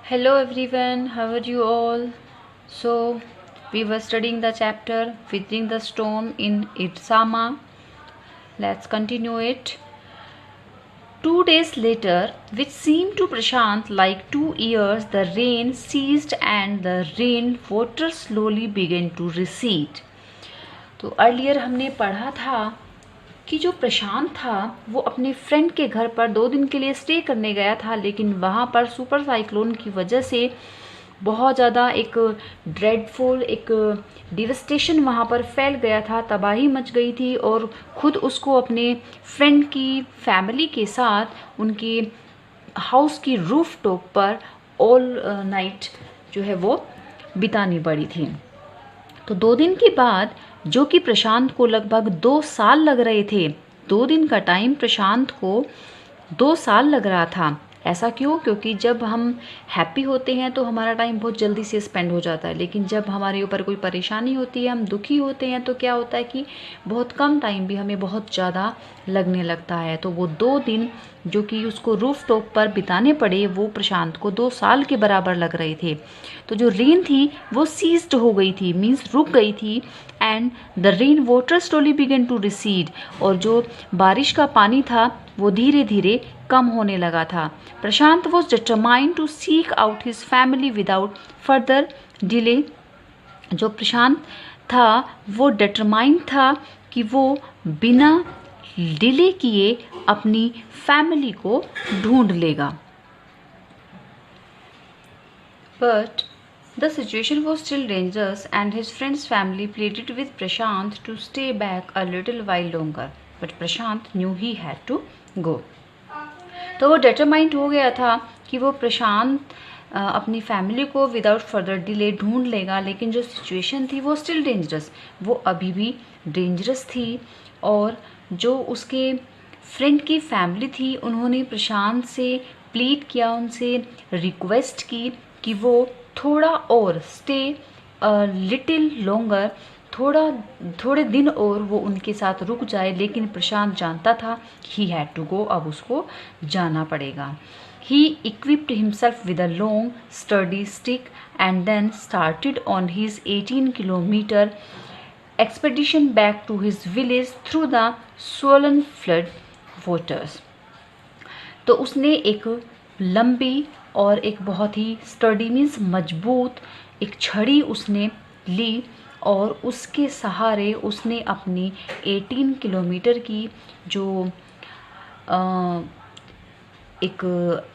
Hello everyone, how are you all? So, we were studying the chapter Withering the Storm in Itzama. Let's continue it. 2 days later, which seemed to Prashant like 2 years, the rain ceased and the rain water slowly began to recede. तो earlier हमने पढ़ा था कि जो प्रशांत था वो अपने friend के घर पर 2 दिन के लिए स्टे करने गया था, लेकिन वहाँ पर सुपर साइक्लोन की वजह से बहुत ज़्यादा एक ड्रेडफुल एक डिवेस्टेशन वहाँ पर फैल गया था, तबाही मच गई थी और ख़ुद उसको अपने फ्रेंड की फैमिली के साथ उनके हाउस की रूफ टॉप पर ऑल नाइट जो है वो बितानी पड़ी थी। तो 2 दिन के बाद, जो कि प्रशांत को लगभग 2 साल लग रहे थे, 2 दिन का टाइम प्रशांत को 2 साल लग रहा था। ऐसा क्यों? क्योंकि जब हम हैप्पी होते हैं तो हमारा टाइम बहुत जल्दी से स्पेंड हो जाता है, लेकिन जब हमारे ऊपर कोई परेशानी होती है, हम दुखी होते हैं, तो क्या होता है कि बहुत कम टाइम भी हमें बहुत ज़्यादा लगने लगता है। तो वो 2 दिन जो कि उसको रूफ टॉप पर बिताने पड़े, वो प्रशांत को 2 साल के बराबर लग रहे थे। तो जो रेन थी वो सीज्ड हो गई थी, मीन्स रुक गई थी, and the rain water slowly began to recede, और जो बारिश का पानी था वो धीरे धीरे कम होने लगा था। Prashant was determined to seek out his family without further delay. जो प्रशांत था वो डिटरमाइंड था कि वो बिना डिले किए अपनी फैमिली को ढूंढ लेगा। But the situation was still dangerous and his friend's family pleaded with Prashant to stay back a little while longer. But Prashant knew he had to go. तो वो डिटरमाइंड हो गया था कि वो प्रशांत अपनी फैमिली को विदाउट फर्दर डिले ढूंढ लेगा, लेकिन जो सिचुएशन थी वो स्टिल डेंजरस, वो अभी भी डेंजरस थी। और जो उसके फ्रेंड की फैमिली थी, उन्होंने प्रशांत से प्लीड किया, उनसे रिक्वेस्ट की कि वो थोड़ा और स्टे लिटिल लॉन्गर, थोड़े दिन और वो उनके साथ रुक जाए, लेकिन प्रशांत जानता था ही हैड टू गो, अब उसको जाना पड़ेगा। He equipped himself with a long sturdy stick and then started on his 18 kilometre expedition back to his village through the swollen flood waters. तो उसने एक लंबी और एक बहुत ही स्टडी मीन्स मजबूत एक छड़ी उसने ली, और उसके सहारे उसने अपनी 18 किलोमीटर की जो एक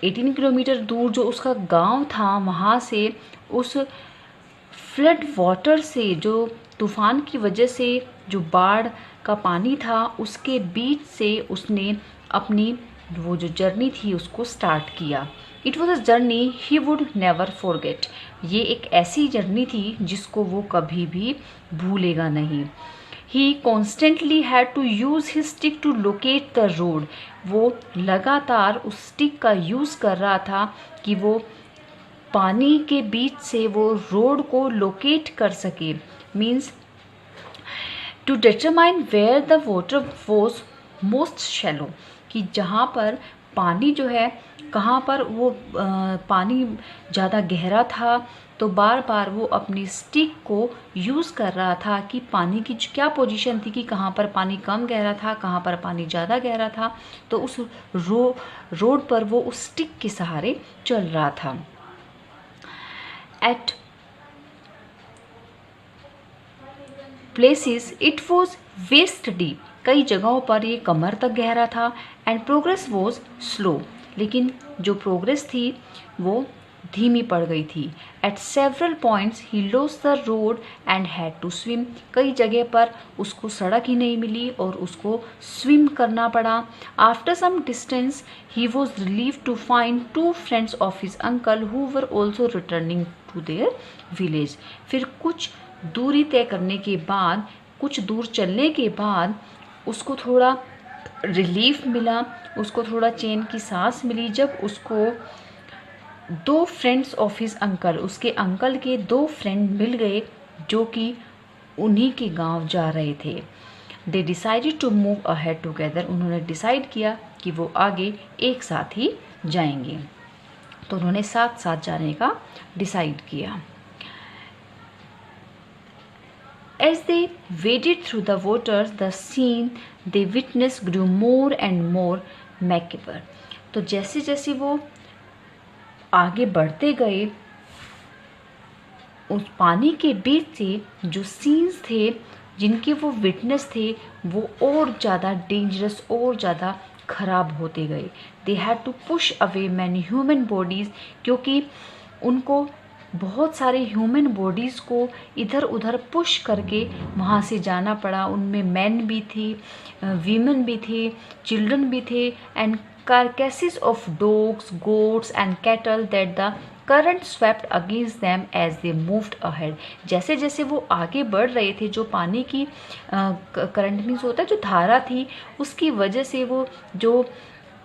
18 किलोमीटर दूर जो उसका गांव था, वहाँ से उस फ्लड वाटर से, जो तूफ़ान की वजह से जो बाढ़ का पानी था, उसके बीच से उसने अपनी वो जो जर्नी थी उसको स्टार्ट किया। It was a journey he would never forget. ये एक ऐसी जर्नी थी जिसको वो कभी भी भूलेगा नहीं। He constantly had to use his stick to locate the road. वो लगातार उस स्टिक का यूज़ कर रहा था कि वो पानी के बीच से वो रोड को लोकेट कर सके, means to determine where the water was most shallow, कि जहाँ पर पानी जो है, कहाँ पर वो पानी ज़्यादा गहरा था, तो बार बार वो अपनी स्टिक को यूज़ कर रहा था कि पानी की क्या पोजीशन थी, कि कहाँ पर पानी कम गहरा था, कहाँ पर पानी ज़्यादा गहरा था। तो उस रोड पर वो उस स्टिक के सहारे चल रहा था। At places it was waist deep, कई जगहों पर ये कमर तक गहरा था। एंड प्रोग्रेस वॉज स्लो, लेकिन जो प्रोग्रेस थी वो धीमी पड़ गई थी। At several points he lost the road and had to swim, कई जगह पर उसको सड़क ही नहीं मिली और उसको स्विम करना पड़ा। After some distance he was relieved to find 2 friends of his uncle who were also returning to their village. फिर कुछ दूरी तय करने के बाद, कुछ दूर चलने के बाद उसको थोड़ा रिलीफ मिला, उसको थोड़ा चैन की सांस मिली, जब उसको 2 फ्रेंड्स ऑफ हिज अंकल, उसके अंकल के 2 फ्रेंड मिल गए जो कि उन्हीं के गांव जा रहे थे। They decided to move ahead together, उन्होंने डिसाइड किया कि वो आगे एक साथ ही जाएंगे। तो उन्होंने साथ साथ जाने का डिसाइड किया। As they waded through the waters, the scene they witnessed grew more and more macabre. तो जैसे जैसे वो आगे बढ़ते गए, उस पानी के बीच से जो सीन्स थे जिनके वो विटनेस थे वो और ज़्यादा डेंजरस और ज़्यादा खराब होते गए। They had to push away many human bodies, क्योंकि उनको बहुत सारे ह्यूमन बॉडीज़ को इधर उधर पुश करके वहाँ से जाना पड़ा। उनमें मैन भी थी, वीमेन भी थे, चिल्ड्रन भी थे, and carcasses of dogs, goats and cattle that the current swept against them as they moved ahead. जैसे जैसे वो आगे बढ़ रहे थे, जो पानी की करंट मीन्स होता है जो धारा थी, उसकी वजह से वो जो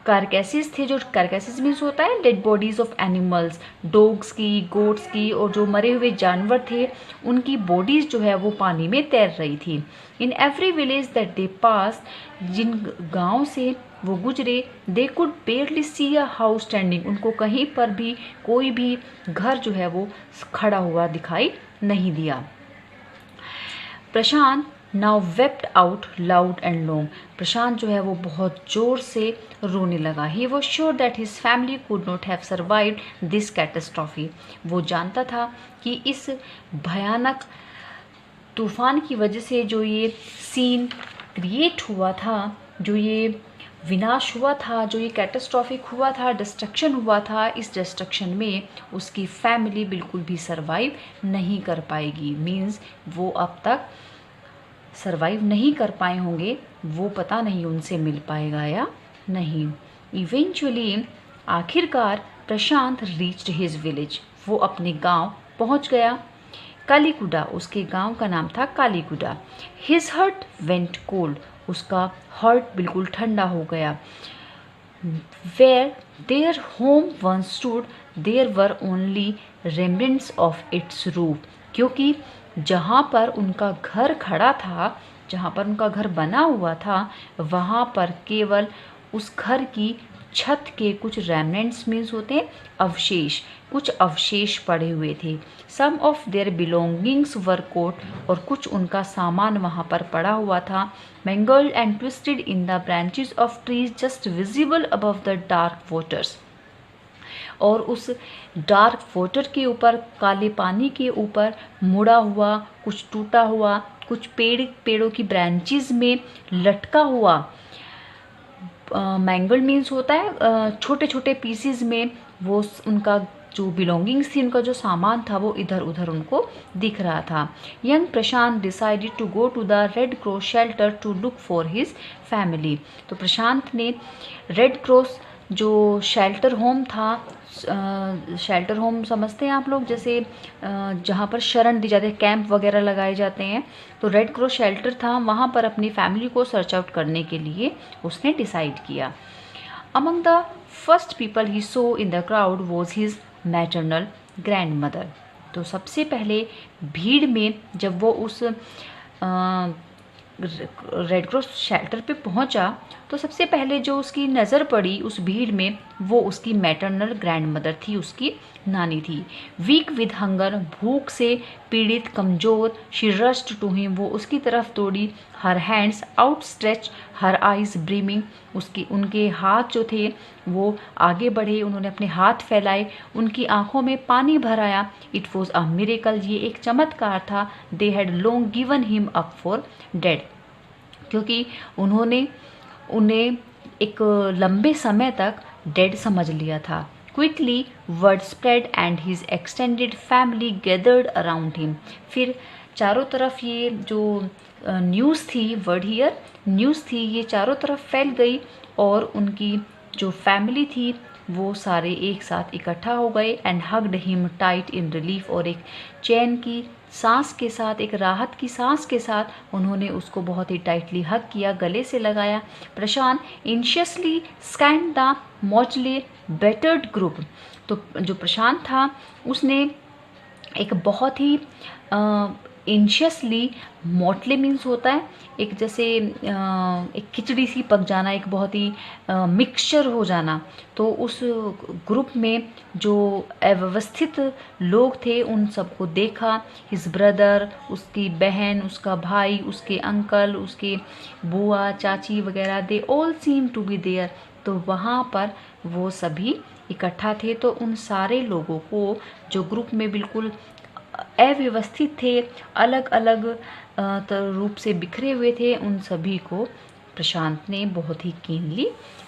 कारकैसेस थे, जो कारकैसेस मीन्स होता है dead bodies of animals, dogs की, गोट्स की, और जो मरे हुए जानवर थे उनकी बॉडीज जो है वो पानी में तैर रही थी। In every village that they pass, जिन गांव से वो गुजरे, they could barely see a house standing, उनको कहीं पर भी कोई भी घर जो है वो खड़ा हुआ दिखाई नहीं दिया। Prashant now wept out loud and long, Prashant जो है वो बहुत जोर से रोने लगा। He was sure that his family could not have survived this catastrophe, वो जानता था कि इस भयानक तूफान की वजह से जो ये सीन क्रिएट हुआ था, जो ये विनाश हुआ था, जो ये कैटास्ट्रॉफिक हुआ था, डिस्ट्रक्शन हुआ था, इस डिस्ट्रक्शन में उसकी फैमिली बिल्कुल भी सर्वाइव नहीं कर पाएगी। मीन्स वो अब तक सर्वाइव नहीं कर पाए होंगे, वो पता नहीं उनसे मिल पाएगा या नहीं। इवेंचुअली आखिरकार प्रशांत रीच्ड हिज विलेज, वो अपने गांव पहुंच गया। कालीकुडा, उसके गांव का नाम था Kalikuda. His heart went cold, उसका हार्ट बिल्कुल ठंडा हो गया। Where their home once stood there were only remnants of its roof, क्योंकि जहाँ पर उनका घर खड़ा था, जहाँ पर उनका घर बना हुआ था, वहाँ पर केवल उस घर की छत के कुछ रेमेंट्स मीन्स होते हैं अवशेष, कुछ अवशेष पड़े हुए थे। Some of their belongings were caught, और कुछ उनका सामान वहाँ पर पड़ा हुआ था। Mangled and twisted in the branches of trees just visible above the dark waters, और उस डार्क वाटर के ऊपर, काले पानी के ऊपर मुड़ा हुआ, कुछ टूटा हुआ, कुछ पेड़ों की ब्रांचेस में लटका हुआ। मैंगल मीन्स होता है छोटे छोटे पीसीज में वो उनका जो बिलोंगिंग्स थी, उनका जो सामान था वो इधर उधर उनको दिख रहा था। Young Prashant decided to go to the Red Cross shelter to look for his family, तो प्रशांत ने रेड क्रॉस जो शेल्टर होम था, शेल्टर होम समझते हैं आप लोग, जैसे जहाँ पर शरण दी जाती है, कैंप वगैरह लगाए जाते हैं, तो रेड क्रॉस शेल्टर था, वहाँ पर अपनी फैमिली को सर्च आउट करने के लिए उसने डिसाइड किया। Among the first people he so in the crowd was his maternal grand mother, तो सबसे पहले भीड़ में जब वो उस रेड क्रॉस शेल्टर पे पहुंचा, तो सबसे पहले जो उसकी नज़र पड़ी उस भीड़ में, वो उसकी मैटरनल ग्रैंड मदर थी, उसकी नानी थी। वीक विद हंगर, भूख से पीड़ित, कमज़ोर, शी रश्ड टू हिम, वो उसकी तरफ दौड़ी। Her hands out stretched, her eyes brimming, उनके हाथ जो थे वो आगे बढ़े, उन्होंने अपने हाथ फैलाए, उनकी आंखों में पानी भर आया। इट वॉज अ मिरेकल, ये एक चमत्कार था। They had long given him up for dead, क्योंकि उन्होंने उन्हें एक लंबे समय तक डेड समझ लिया था। Quickly word spread and his extended family gathered around him, फिर चारों तरफ ये जो न्यूज़ थी, वर्ड हियर न्यूज़ थी, ये चारों तरफ फैल गई, और उनकी जो फैमिली थी वो सारे एक साथ इकट्ठा हो गए। And hugged him tight in relief, और एक चैन की सांस के साथ, एक राहत की सांस के साथ उन्होंने उसको बहुत ही टाइटली हग किया, गले से लगाया। प्रशांत इंशियसली स्कैन द मॉचले बेटर्ड ग्रुप, तो जो प्रशांत था उसने एक बहुत ही एंशियसली मोटले मीन्स होता है एक जैसे एक खिचड़ी सी पक जाना, एक बहुत ही मिक्सचर हो जाना। तो उस ग्रुप में जो अव्यवस्थित लोग थे उन सबको देखा, हिज ब्रदर, उसकी बहन, उसका भाई, उसके अंकल, उसके बुआ चाची वगैरह, they all seem to be there. तो वहाँ पर वो सभी इकट्ठा थे। तो उन सारे लोगों को जो ग्रुप में बिल्कुल अव्यवस्थित थे, अलग अलग रूप से बिखरे हुए थे, उन सभी को प्रशांत ने बहुत ही कीनली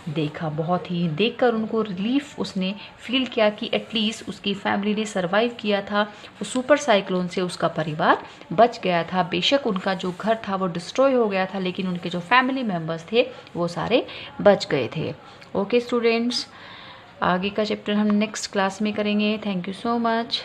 देखा। बहुत ही देखकर उनको रिलीफ उसने फील किया कि एटलीस्ट उसकी फैमिली ने सरवाइव किया था, वो सुपर साइक्लोन से उसका परिवार बच गया था। बेशक उनका जो घर था वो डिस्ट्रॉय हो गया था, लेकिन उनके जो फैमिली मेम्बर्स थे वो सारे बच गए थे। ओके स्टूडेंट्स, आगे का चैप्टर हम नेक्स्ट क्लास में करेंगे। Thank you so much.